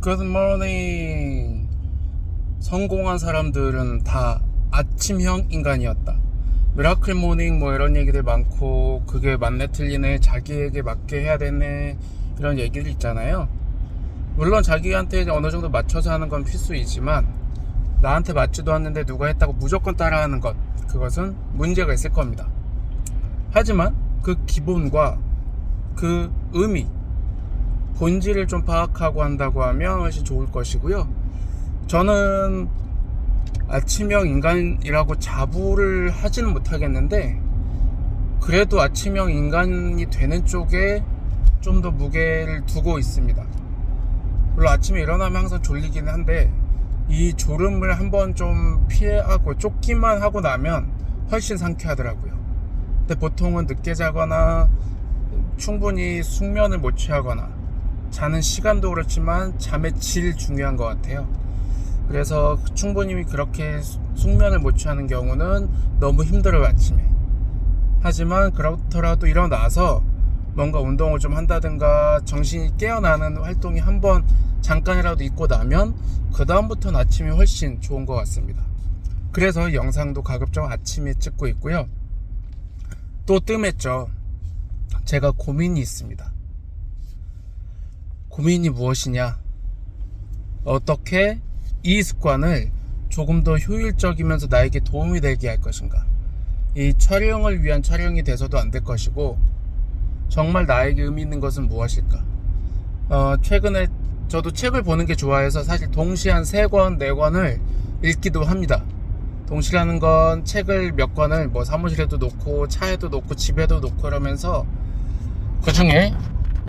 Good morning. 성공한 사람들은 다 아침형 인간이었다. 미라클 모닝 뭐 이런 얘기들 많고, 그게 맞네 틀리네, 자기에게 맞게 해야 되네, 이런 얘기들 있잖아요. 물론 자기한테 어느 정도 맞춰서 하는 건 필수이지만, 나한테 맞지도 않는데 누가 했다고 무조건 따라하는 것, 그것은 문제가 있을 겁니다. 하지만 그 기본과 그 의미, 본질을 좀 파악하고 한다고 하면 훨씬 좋을 것이고요. 저는 아침형 인간이라고 자부를 하지는 못하겠는데, 그래도 아침형 인간이 되는 쪽에 좀 더 무게를 두고 있습니다. 물론 아침에 일어나면 항상 졸리긴 한데, 이 졸음을 한번 좀 피하고 쫓기만 하고 나면 훨씬 상쾌하더라고요. 근데 보통은 늦게 자거나 충분히 숙면을 못 취하거나, 자는 시간도 그렇지만 잠의 질 중요한 것 같아요. 그래서 충분히 그렇게 숙면을 못 취하는 경우는 너무 힘들어요, 아침에. 하지만 그렇더라도 일어나서 뭔가 운동을 좀 한다든가 정신이 깨어나는 활동이 한번 잠깐이라도 있고 나면 그 다음부터는 아침이 훨씬 좋은 것 같습니다. 그래서 영상도 가급적 아침에 찍고 있고요. 또 뜸했죠. 제가 고민이 있습니다. 고민이 무엇이냐? 어떻게 이 습관을 조금 더 효율적이면서 나에게 도움이 되게 할 것인가? 이 촬영을 위한 촬영이 돼서도 안 될 것이고, 정말 나에게 의미 있는 것은 무엇일까? 최근에 저도 책을 보는 게 좋아해서 사실 동시에 한 3권, 4권을 읽기도 합니다. 동시라는 건 책을 몇 권을 뭐 사무실에도 놓고 차에도 놓고 집에도 놓고 그러면서, 그 중에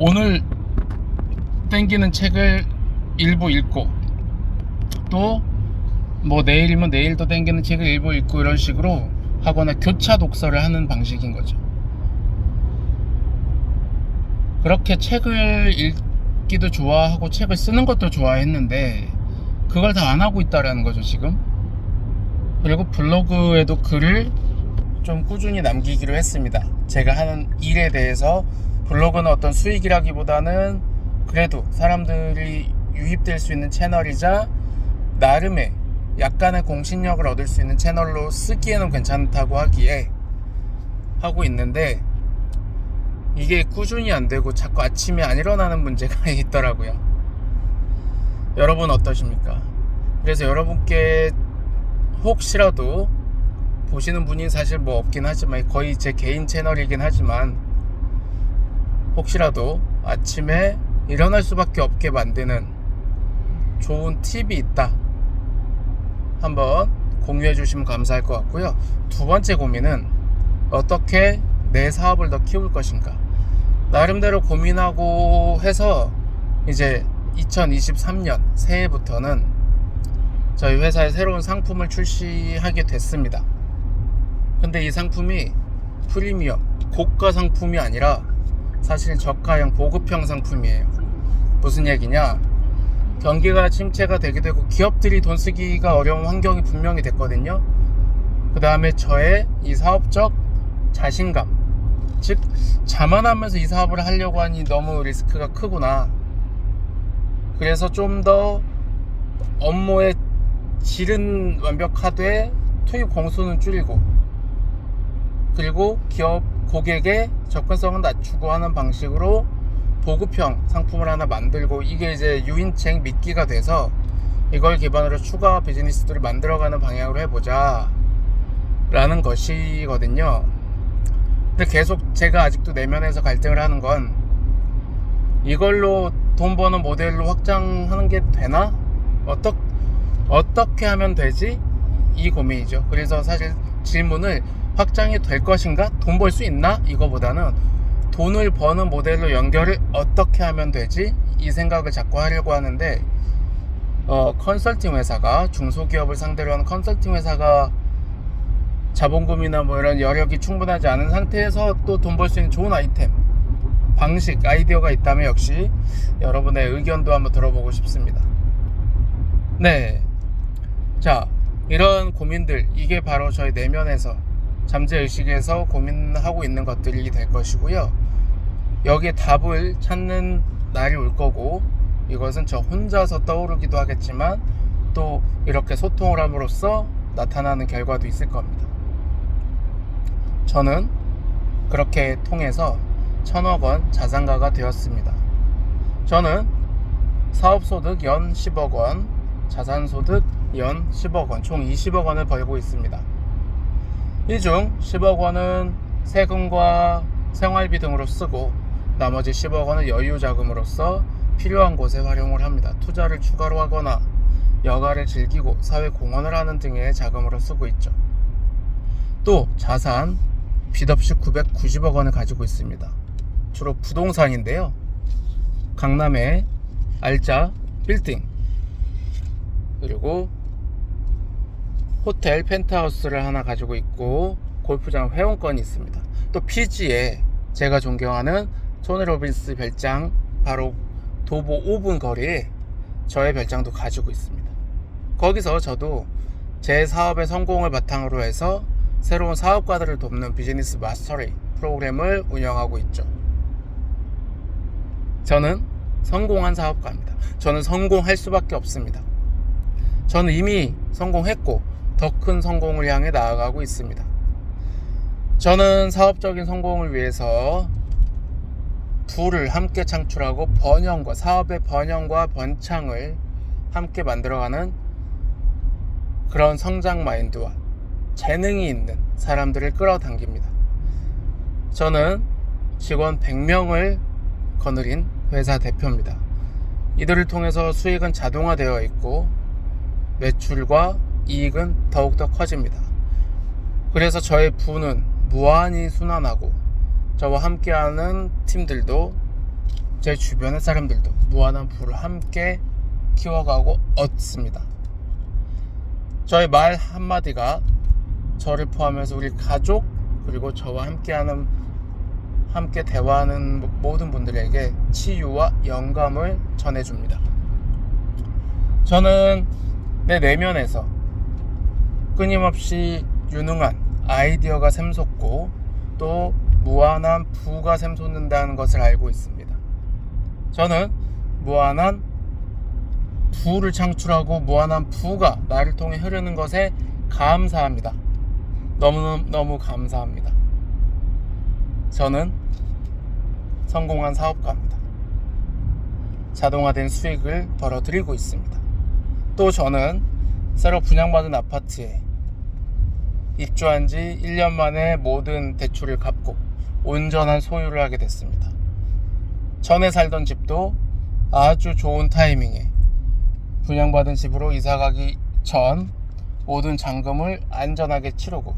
오늘 땡기는 책을 일부 읽고, 또 뭐 내일이면 내일도 땡기는 책을 일부 읽고, 이런 식으로 하거나 교차 독서를 하는 방식인 거죠. 그렇게 책을 읽기도 좋아하고 책을 쓰는 것도 좋아했는데, 그걸 다 안 하고 있다라는 거죠, 지금. 그리고 블로그에도 글을 좀 꾸준히 남기기로 했습니다. 제가 하는 일에 대해서. 블로그는 어떤 수익이라기보다는 그래도 사람들이 유입될 수 있는 채널이자 나름의 약간의 공신력을 얻을 수 있는 채널로 쓰기에는 괜찮다고 하기에 하고 있는데, 이게 꾸준히 안 되고 자꾸 아침에 안 일어나는 문제가 있더라고요. 여러분 어떠십니까? 그래서 여러분께 혹시라도 보시는 분이 사실 뭐 없긴 하지만, 거의 제 개인 채널이긴 하지만, 혹시라도 아침에 일어날 수밖에 없게 만드는 좋은 팁이 있다, 한번 공유해 주시면 감사할 것 같고요. 두 번째 고민은 어떻게 내 사업을 더 키울 것인가. 나름대로 고민하고 해서 이제 2023년 새해부터는 저희 회사에 새로운 상품을 출시하게 됐습니다. 근데 이 상품이 프리미엄, 고가 상품이 아니라 사실 저가형 보급형 상품이에요. 무슨 얘기냐? 경기가 침체가 되게 되고 기업들이 돈 쓰기가 어려운 환경이 분명히 됐거든요. 그 다음에 저의 이 사업적 자신감, 즉 자만하면서 이 사업을 하려고 하니 너무 리스크가 크구나. 그래서 좀 더 업무의 질은 완벽하되 투입 공수는 줄이고, 그리고 기업 고객의 접근성은 낮추고 하는 방식으로 보급형 상품을 하나 만들고, 이게 이제 유인책 미끼가 돼서 이걸 기반으로 추가 비즈니스들을 만들어가는 방향으로 해보자 라는 것이거든요. 근데 계속 제가 아직도 내면에서 갈등을 하는 건, 이걸로 돈 버는 모델로 확장하는 게 되나? 어떻게 하면 되지? 이 고민이죠. 그래서 사실 질문을 확장이 될 것인가? 돈 벌 수 있나? 이거보다는 돈을 버는 모델로 연결을 어떻게 하면 되지? 이 생각을 자꾸 하려고 하는데, 컨설팅 회사가, 중소기업을 상대로 하는 컨설팅 회사가 자본금이나 뭐 이런 여력이 충분하지 않은 상태에서 또 돈 벌 수 있는 좋은 아이템, 방식, 아이디어가 있다면 역시 여러분의 의견도 한번 들어보고 싶습니다. 네. 자, 이런 고민들, 이게 바로 저희 내면에서, 잠재의식에서 고민하고 있는 것들이 될 것이고요. 여기에 답을 찾는 날이 올 거고, 이것은 저 혼자서 떠오르기도 하겠지만 또 이렇게 소통을 함으로써 나타나는 결과도 있을 겁니다. 저는 그렇게 통해서 1,000억 원 자산가가 되었습니다. 저는 사업소득 연 10억 원, 자산소득 연 10억 원, 총 20억 원을 벌고 있습니다. 이 중 10억 원은 세금과 생활비 등으로 쓰고 나머지 10억 원은 여유자금으로서 필요한 곳에 활용을 합니다. 투자를 추가로 하거나 여가를 즐기고 사회 공헌을 하는 등의 자금으로 쓰고 있죠. 또 자산 빚 없이 990억 원을 가지고 있습니다. 주로 부동산인데요. 강남에 알짜 빌딩, 그리고 호텔 펜트하우스를 하나 가지고 있고 골프장 회원권이 있습니다. 또 피지에 제가 존경하는 토니 로빈스 별장, 바로 도보 5분 거리에 저의 별장도 가지고 있습니다. 거기서 저도 제 사업의 성공을 바탕으로 해서 새로운 사업가들을 돕는 비즈니스 마스터리 프로그램을 운영하고 있죠. 저는 성공한 사업가입니다. 저는 성공할 수밖에 없습니다. 저는 이미 성공했고 더 큰 성공을 향해 나아가고 있습니다. 저는 사업적인 성공을 위해서 부를 함께 창출하고 사업의 번영과 번창을 함께 만들어가는 그런 성장 마인드와 재능이 있는 사람들을 끌어당깁니다. 저는 직원 100명을 거느린 회사 대표입니다. 이들을 통해서 수익은 자동화되어 있고 매출과 이익은 더욱더 커집니다. 그래서 저의 부는 무한히 순환하고 저와 함께하는 팀들도 제 주변의 사람들도 무한한 부를 함께 키워가고 얻습니다. 저의 말 한마디가 저를 포함해서 우리 가족 그리고 저와 함께 대화하는 모든 분들에게 치유와 영감을 전해줍니다. 저는 내 내면에서 끊임없이 유능한 아이디어가 샘솟고 또 무한한 부가 샘솟는다는 것을 알고 있습니다. 저는 무한한 부를 창출하고 무한한 부가 나를 통해 흐르는 것에 감사합니다. 너무 감사합니다. 저는 성공한 사업가입니다. 자동화된 수익을 벌어들이고 있습니다. 또 저는 새로 분양받은 아파트에 입주한 지 1년 만에 모든 대출을 갚고 온전한 소유를 하게 됐습니다. 전에 살던 집도 아주 좋은 타이밍에 분양받은 집으로 이사가기 전 모든 잔금을 안전하게 치르고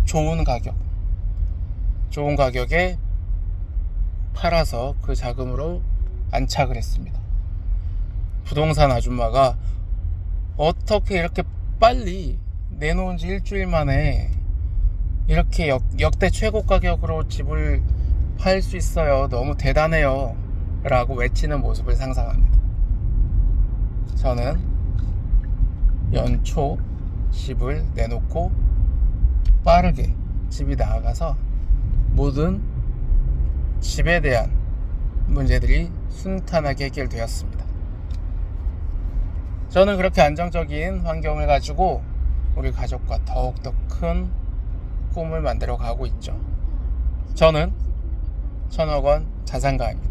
좋은 가격에 팔아서 그 자금으로 안착을 했습니다. 부동산 아줌마가 어떻게 이렇게 빨리 내놓은 지 일주일 만에 이렇게 역대 최고 가격으로 집을 팔 수 있어요. 너무 대단해요. 라고 외치는 모습을 상상합니다. 저는 연초 집을 내놓고 빠르게 집이 나아가서 모든 집에 대한 문제들이 순탄하게 해결되었습니다. 저는 그렇게 안정적인 환경을 가지고 우리 가족과 더욱더 큰 꿈을 만들어 가고 있죠. 저는 1,000억 원 자산가입니다.